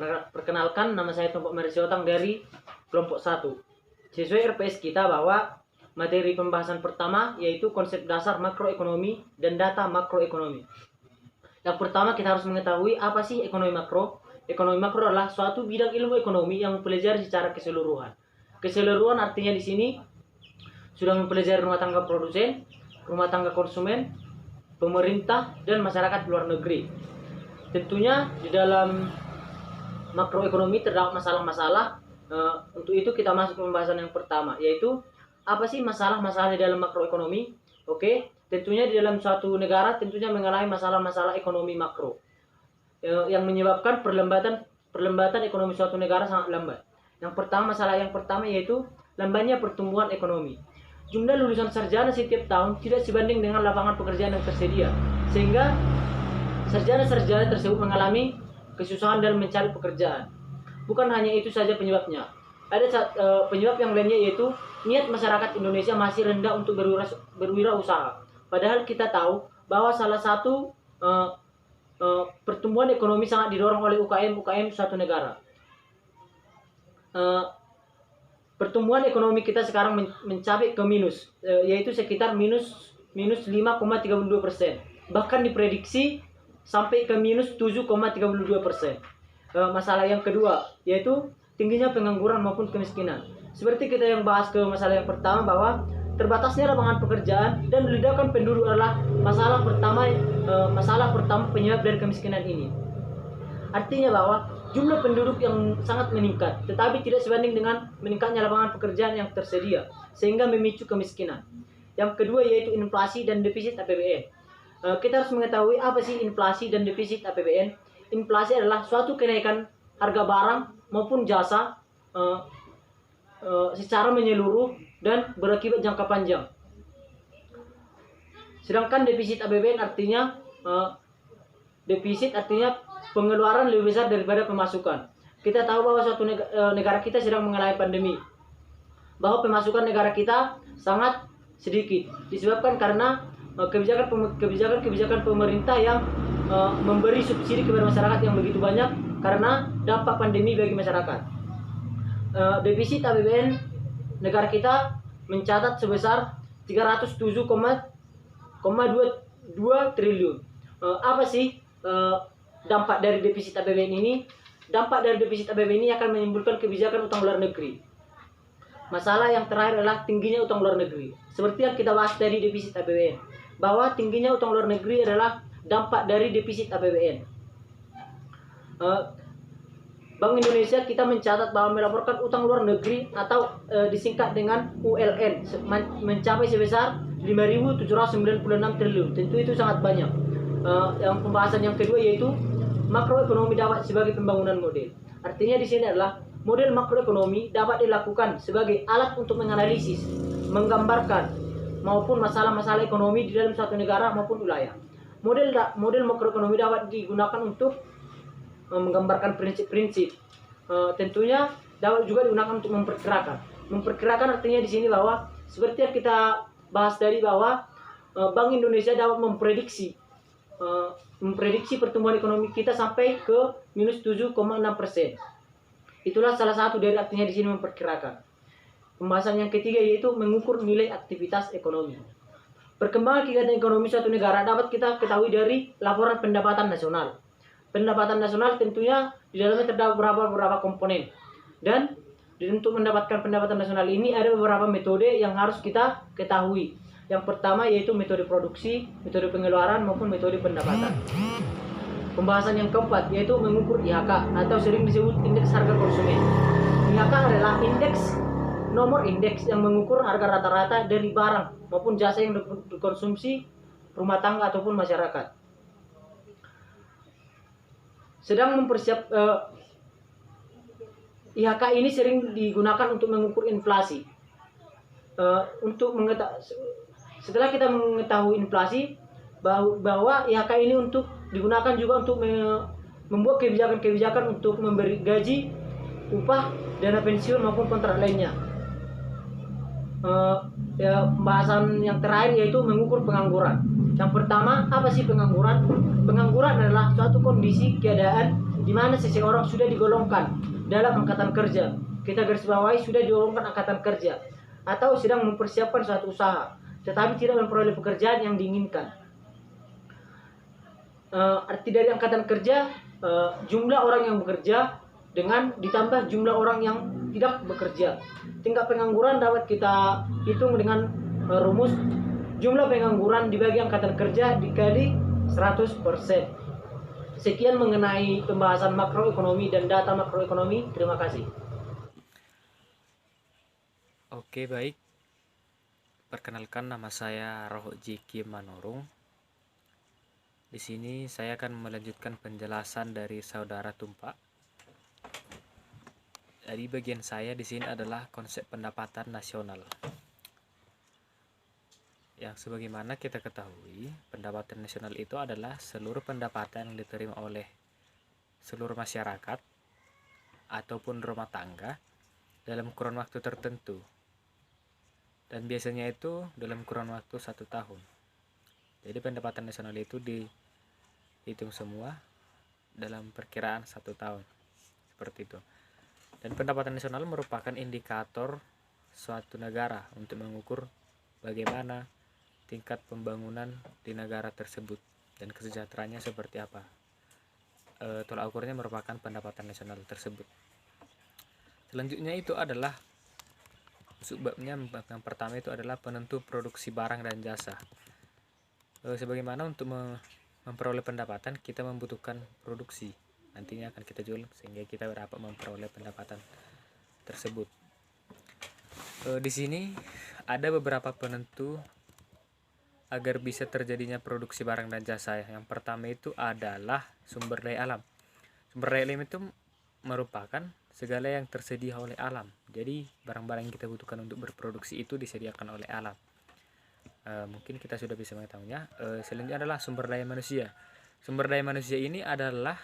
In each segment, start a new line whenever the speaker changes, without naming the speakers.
Perkenalkan, nama saya Tompok Merisiotang dari kelompok 1. Sesuai RPS kita bahwa materi pembahasan pertama yaitu konsep dasar makroekonomi dan data makroekonomi. Yang pertama kita harus mengetahui apa sih ekonomi makro. Ekonomi makro adalah suatu bidang ilmu ekonomi yang mempelajari secara keseluruhan. Keseluruhan artinya di sini sudah mempelajari rumah tangga produsen, rumah tangga konsumen, pemerintah, dan masyarakat luar negeri. Tentunya di dalam makroekonomi terdapat masalah-masalah. Untuk itu kita masuk ke pembahasan yang pertama, yaitu apa sih masalah-masalah di dalam makroekonomi. Oke, tentunya di dalam suatu negara tentunya mengalami masalah-masalah ekonomi makro yang menyebabkan perlambatan ekonomi suatu negara sangat lambat. Masalah yang pertama yaitu lambatnya pertumbuhan ekonomi. Jumlah lulusan sarjana setiap tahun tidak sebanding dengan lapangan pekerjaan yang tersedia, sehingga sarjana-sarjana tersebut mengalami kesusahan dalam mencari pekerjaan. Bukan hanya itu saja penyebabnya. Ada penyebab yang lainnya, yaitu niat masyarakat Indonesia masih rendah untuk berwirausaha. Padahal kita tahu bahwa salah satu pertumbuhan ekonomi sangat didorong oleh UKM suatu negara. Pertumbuhan ekonomi kita sekarang mencapai ke minus, yaitu sekitar minus 5,32%. Bahkan diprediksi sampai ke minus 7,32%. Masalah yang kedua yaitu tingginya pengangguran maupun kemiskinan. Seperti kita yang bahas ke masalah yang pertama bahwa terbatasnya lapangan pekerjaan dan ledakan penduduk adalah masalah pertama penyebab dari kemiskinan ini. Artinya bahwa jumlah penduduk yang sangat meningkat, tetapi tidak sebanding dengan meningkatnya lapangan pekerjaan yang tersedia, sehingga memicu kemiskinan. Yang kedua yaitu inflasi dan defisit APBN. Kita harus mengetahui apa sih inflasi dan defisit APBN. Inflasi adalah suatu kenaikan harga barang maupun jasa secara menyeluruh dan berakibat jangka panjang. Sedangkan defisit APBN artinya defisit artinya pengeluaran lebih besar daripada pemasukan. Kita tahu bahwa suatu negara kita sedang mengalami pandemi, bahwa pemasukan negara kita sangat sedikit disebabkan karena kebijakan pemerintah yang memberi subsidi kepada masyarakat yang begitu banyak karena dampak pandemi bagi masyarakat. Defisit APBN negara kita mencatat sebesar 307,2 triliun. Apa sih dampak dari defisit APBN ini? Dampak dari defisit APBN ini akan menimbulkan kebijakan utang luar negeri. Masalah yang terakhir adalah tingginya utang luar negeri. Seperti yang kita bahas dari defisit APBN, bahwa tingginya utang luar negeri adalah dampak dari defisit APBN. Bank Indonesia kita mencatat bahwa melaporkan utang luar negeri atau disingkat dengan ULN mencapai sebesar 5.796 triliun. Tentu itu sangat banyak. Yang pembahasan yang kedua yaitu makroekonomi dapat sebagai pembangunan model. Artinya di sini adalah model makroekonomi dapat dilakukan sebagai alat untuk menganalisis, menggambarkan maupun masalah-masalah ekonomi di dalam suatu negara maupun wilayah. Model makroekonomi dapat digunakan untuk menggambarkan prinsip-prinsip. Tentunya dapat juga digunakan untuk memperkirakan. Memperkirakan artinya di sini bahwa seperti yang kita bahas tadi bahwa Bank Indonesia dapat memprediksi pertumbuhan ekonomi kita sampai ke minus 7,6%. Itulah salah satu dari artinya di sini memperkirakan. Pembahasan yang ketiga yaitu mengukur nilai aktivitas ekonomi. Perkembangan kegiatan ekonomi suatu negara dapat kita ketahui dari laporan pendapatan nasional. Pendapatan nasional tentunya di dalamnya terdapat beberapa komponen. Dan untuk mendapatkan pendapatan nasional ini ada beberapa metode yang harus kita ketahui. Yang pertama yaitu metode produksi, metode pengeluaran maupun metode pendapatan. Pembahasan yang keempat yaitu mengukur IHK atau sering disebut indeks harga konsumen. IHK adalah nomor indeks yang mengukur harga rata-rata dari barang maupun jasa yang dikonsumsi rumah tangga ataupun masyarakat. IHK ini sering digunakan untuk mengukur inflasi. Setelah kita mengetahui inflasi, bahwa IHK ini digunakan juga untuk membuat kebijakan-kebijakan untuk memberi gaji, upah, dana pensiun maupun kontrak lainnya. Pembahasan yang terakhir yaitu mengukur pengangguran. Yang pertama, apa sih pengangguran? Pengangguran adalah suatu kondisi keadaan di mana seseorang sudah digolongkan dalam angkatan kerja, kita garis bawahi sudah digolongkan angkatan kerja, atau sedang mempersiapkan suatu usaha, tetapi tidak memperoleh pekerjaan yang diinginkan. Arti dari angkatan kerja, jumlah orang yang bekerja dengan ditambah jumlah orang yang tidak bekerja. Tingkat pengangguran dapat kita hitung dengan rumus jumlah pengangguran dibagi angkatan kerja dikali 100%. Sekian mengenai pembahasan makroekonomi dan data makroekonomi. Terima kasih.
Oke, baik. Perkenalkan, nama saya Roh Jiki Manurung. Di sini saya akan melanjutkan penjelasan dari saudara Tumpak. Jadi bagian saya di sini adalah konsep pendapatan nasional. Yang sebagaimana kita ketahui, pendapatan nasional itu adalah seluruh pendapatan yang diterima oleh seluruh masyarakat ataupun rumah tangga dalam kurun waktu tertentu. Dan biasanya itu dalam kurun waktu 1 tahun. Jadi pendapatan nasional itu dihitung semua dalam perkiraan 1 tahun. Seperti itu. Dan pendapatan nasional merupakan indikator suatu negara untuk mengukur bagaimana tingkat pembangunan di negara tersebut dan kesejahteraannya seperti apa. Tolak ukurnya merupakan pendapatan nasional tersebut. Selanjutnya itu adalah subbabnya, yang pertama itu adalah penentu produksi barang dan jasa. Sebagaimana untuk memperoleh pendapatan kita membutuhkan produksi, nantinya akan kita jual sehingga kita dapat memperoleh pendapatan tersebut. Di sini ada beberapa penentu agar bisa terjadinya produksi barang dan jasa. Yang pertama itu adalah sumber daya alam. Sumber daya alam itu merupakan segala yang tersedia oleh alam. Jadi barang-barang yang kita butuhkan untuk berproduksi itu disediakan oleh alam. Mungkin kita sudah bisa mengetahuinya. Selanjutnya adalah sumber daya manusia. Sumber daya manusia ini adalah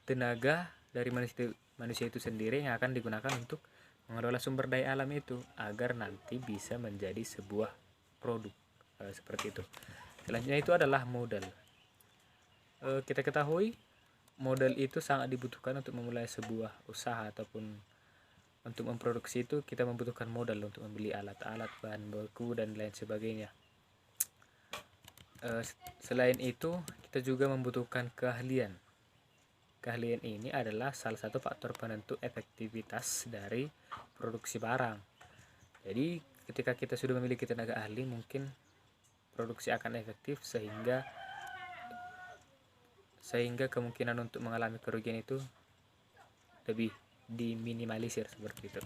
tenaga dari manusia itu sendiri yang akan digunakan untuk mengelola sumber daya alam itu agar nanti bisa menjadi sebuah produk, seperti itu. Selanjutnya itu adalah modal. Kita ketahui modal itu sangat dibutuhkan untuk memulai sebuah usaha ataupun untuk memproduksi itu kita membutuhkan modal untuk membeli alat-alat, bahan baku dan lain sebagainya. Selain itu kita juga membutuhkan keahlian. Keahlian ini adalah salah satu faktor penentu efektivitas dari produksi barang. Jadi ketika kita sudah memiliki tenaga ahli, mungkin produksi akan efektif sehingga kemungkinan untuk mengalami kerugian itu lebih diminimalisir, seperti itu.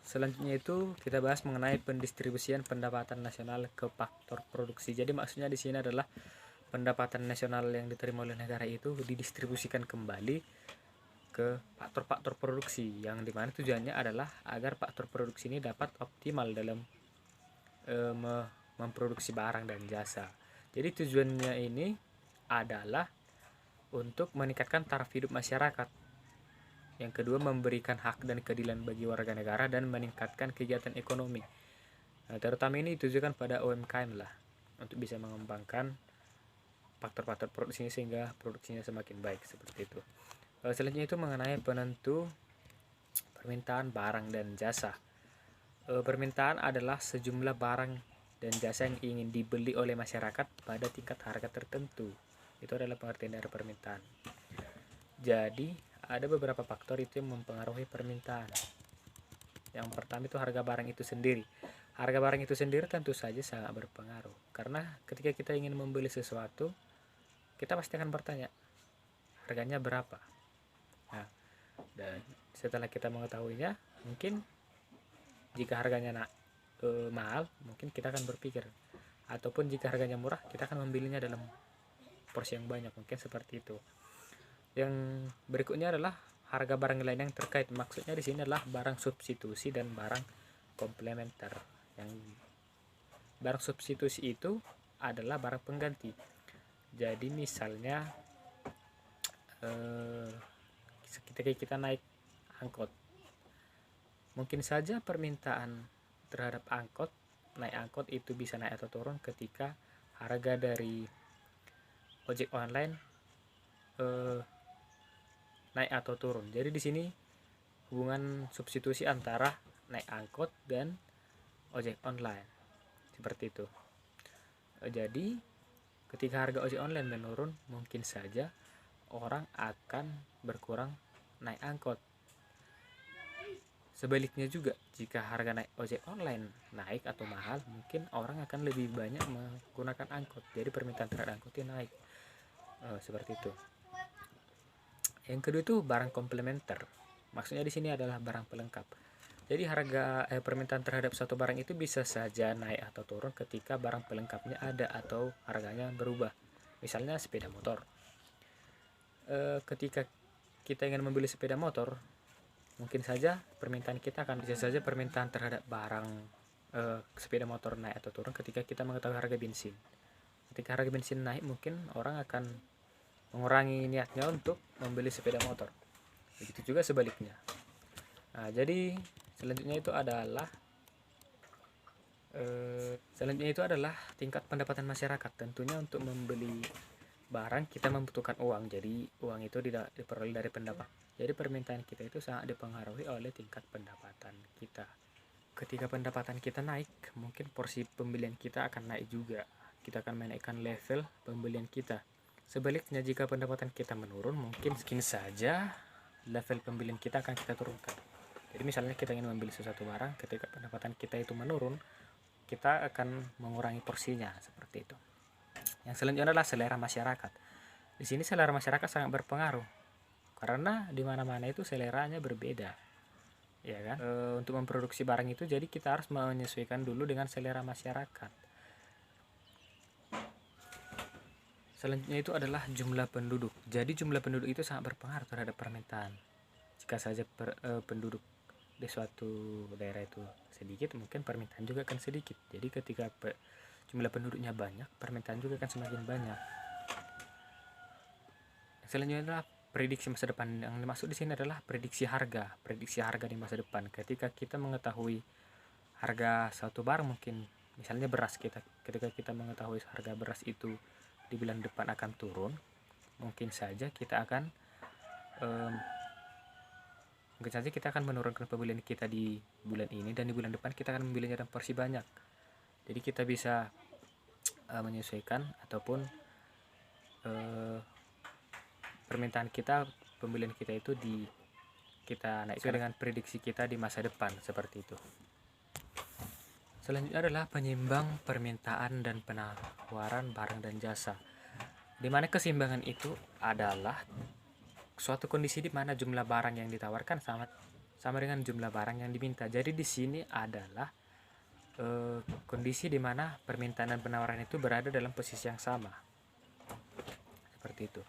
Selanjutnya itu kita bahas mengenai pendistribusian pendapatan nasional ke faktor produksi. Jadi maksudnya di sini adalah pendapatan nasional yang diterima oleh negara itu didistribusikan kembali ke faktor-faktor produksi, yang dimana tujuannya adalah agar faktor produksi ini dapat optimal dalam memproduksi barang dan jasa. Jadi tujuannya ini adalah untuk meningkatkan taraf hidup masyarakat. Yang kedua, memberikan hak dan keadilan bagi warga negara dan meningkatkan kegiatan ekonomi. Terutama ini ditujukan pada UMKM lah, untuk bisa mengembangkan faktor-faktor produksinya sehingga produksinya semakin baik, seperti itu. Selanjutnya itu mengenai penentu permintaan barang dan jasa. Permintaan adalah sejumlah barang dan jasa yang ingin dibeli oleh masyarakat pada tingkat harga tertentu. Itu adalah pengertian dari permintaan. Jadi ada beberapa faktor itu yang mempengaruhi permintaan. Yang pertama itu harga barang itu sendiri. Harga barang itu sendiri tentu saja sangat berpengaruh, karena ketika kita ingin membeli sesuatu, kita pasti akan bertanya harganya berapa. Nah, dan setelah kita mengetahuinya, mungkin jika harganya mahal, mungkin kita akan berpikir, ataupun jika harganya murah, kita akan membelinya dalam porsi yang banyak, mungkin seperti itu. Yang berikutnya adalah harga barang lain yang terkait. Maksudnya di sini adalah barang substitusi dan barang komplementer. Yang barang substitusi itu adalah barang pengganti. Jadi misalnya ketika kita naik angkot, mungkin saja permintaan terhadap naik angkot itu bisa naik atau turun ketika harga dari ojek online naik atau turun. Jadi di sini hubungan substitusi antara naik angkot dan ojek online seperti itu. Jadi ketika harga ojek online menurun, mungkin saja orang akan berkurang naik angkot. Sebaliknya juga, jika harga naik ojek online naik atau mahal, mungkin orang akan lebih banyak menggunakan angkot. Jadi permintaan terhadap angkot naik. Seperti itu. Yang kedua itu barang komplementer. Maksudnya di sini adalah barang pelengkap. Jadi harga permintaan terhadap suatu barang itu bisa saja naik atau turun ketika barang pelengkapnya ada atau harganya berubah. Misalnya sepeda motor. Ketika kita ingin membeli sepeda motor, mungkin saja permintaan kita akan bisa saja permintaan terhadap barang sepeda motor naik atau turun ketika kita mengetahui harga bensin. Ketika harga bensin naik, mungkin orang akan mengurangi niatnya untuk membeli sepeda motor. Begitu juga sebaliknya. Nah, jadi selanjutnya itu adalah tingkat pendapatan masyarakat. Tentunya untuk membeli barang kita membutuhkan uang, jadi uang itu tidak diperoleh dari pendapatan. Jadi permintaan kita itu sangat dipengaruhi oleh tingkat pendapatan kita. Ketika pendapatan kita naik, mungkin porsi pembelian kita akan naik juga. Kita akan menaikkan level pembelian kita. Sebaliknya, jika pendapatan kita menurun, mungkin saja level pembelian kita akan kita turunkan. Jadi misalnya kita ingin membeli sesuatu barang, ketika pendapatan kita itu menurun, kita akan mengurangi porsinya, seperti itu. Yang selanjutnya adalah selera masyarakat. Di sini selera masyarakat sangat berpengaruh karena di mana-mana itu seleranya berbeda, ya kan? Untuk memproduksi barang itu, jadi kita harus menyesuaikan dulu dengan selera masyarakat. Selanjutnya itu adalah jumlah penduduk. Jadi jumlah penduduk itu sangat berpengaruh terhadap permintaan. Jika saja penduduk di suatu daerah itu sedikit, mungkin permintaan juga akan sedikit. Jadi ketika jumlah penduduknya banyak, permintaan juga akan semakin banyak. Selanjutnya adalah prediksi masa depan. Yang dimaksud di sini adalah prediksi harga di masa depan. Ketika kita mengetahui harga suatu barang, mungkin misalnya beras, ketika kita mengetahui harga beras itu di bulan depan akan turun, mungkin saja kita akan menurunkan pembelian kita di bulan ini, dan di bulan depan kita akan membelinya dalam porsi banyak. Jadi kita bisa menyesuaikan ataupun permintaan kita, pembelian kita itu kita naikkan dengan prediksi kita di masa depan, seperti itu. Selanjutnya adalah penyeimbang permintaan dan penawaran barang dan jasa. Di mana keseimbangan itu adalah suatu kondisi di mana jumlah barang yang ditawarkan sama dengan jumlah barang yang diminta. Jadi di sini adalah kondisi di mana permintaan dan penawaran itu berada dalam posisi yang sama, seperti itu.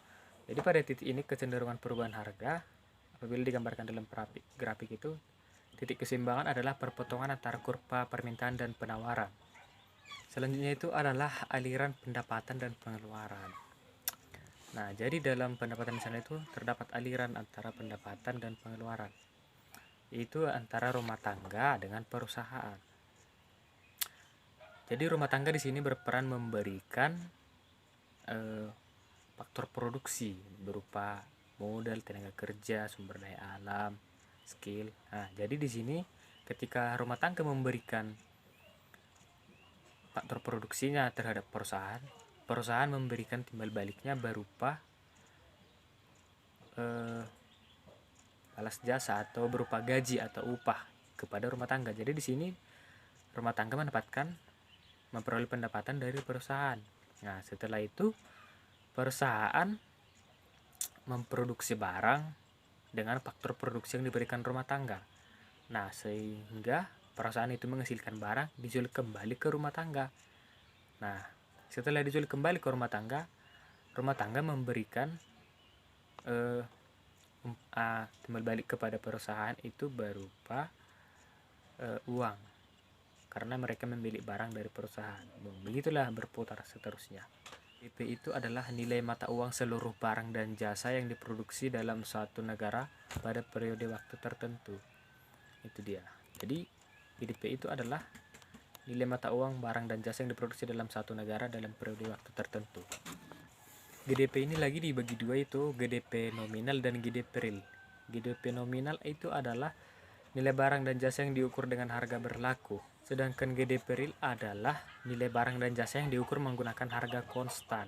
Jadi pada titik ini kecenderungan perubahan harga apabila digambarkan dalam grafik itu, titik keseimbangan adalah perpotongan antara kurva permintaan dan penawaran. Selanjutnya itu adalah aliran pendapatan dan pengeluaran. Nah, jadi dalam pendapatan di sana itu terdapat aliran antara pendapatan dan pengeluaran. Itu antara rumah tangga dengan perusahaan. Jadi rumah tangga di sini berperan memberikan faktor produksi berupa modal, tenaga kerja, sumber daya alam, skill. Nah, jadi di sini ketika rumah tangga memberikan faktor produksinya terhadap perusahaan memberikan timbal baliknya berupa balas jasa atau berupa gaji atau upah kepada rumah tangga. Jadi di sini rumah tangga memperoleh pendapatan dari perusahaan. Nah, setelah itu perusahaan memproduksi barang dengan faktor produksi yang diberikan rumah tangga. Nah, sehingga perusahaan itu menghasilkan barang, dijual kembali ke rumah tangga. Nah, setelah dijual kembali ke rumah tangga memberikan timbal balik kepada perusahaan itu berupa uang, karena mereka membeli barang dari perusahaan. Begitulah berputar seterusnya. IP itu adalah nilai mata uang seluruh barang dan jasa yang diproduksi dalam suatu negara pada periode waktu tertentu. Itu dia. Jadi GDP itu adalah nilai mata uang, barang dan jasa yang diproduksi dalam satu negara dalam periode waktu tertentu. GDP ini lagi dibagi dua, itu GDP nominal dan GDP real. GDP nominal itu adalah nilai barang dan jasa yang diukur dengan harga berlaku, sedangkan GDP real adalah nilai barang dan jasa yang diukur menggunakan harga konstan.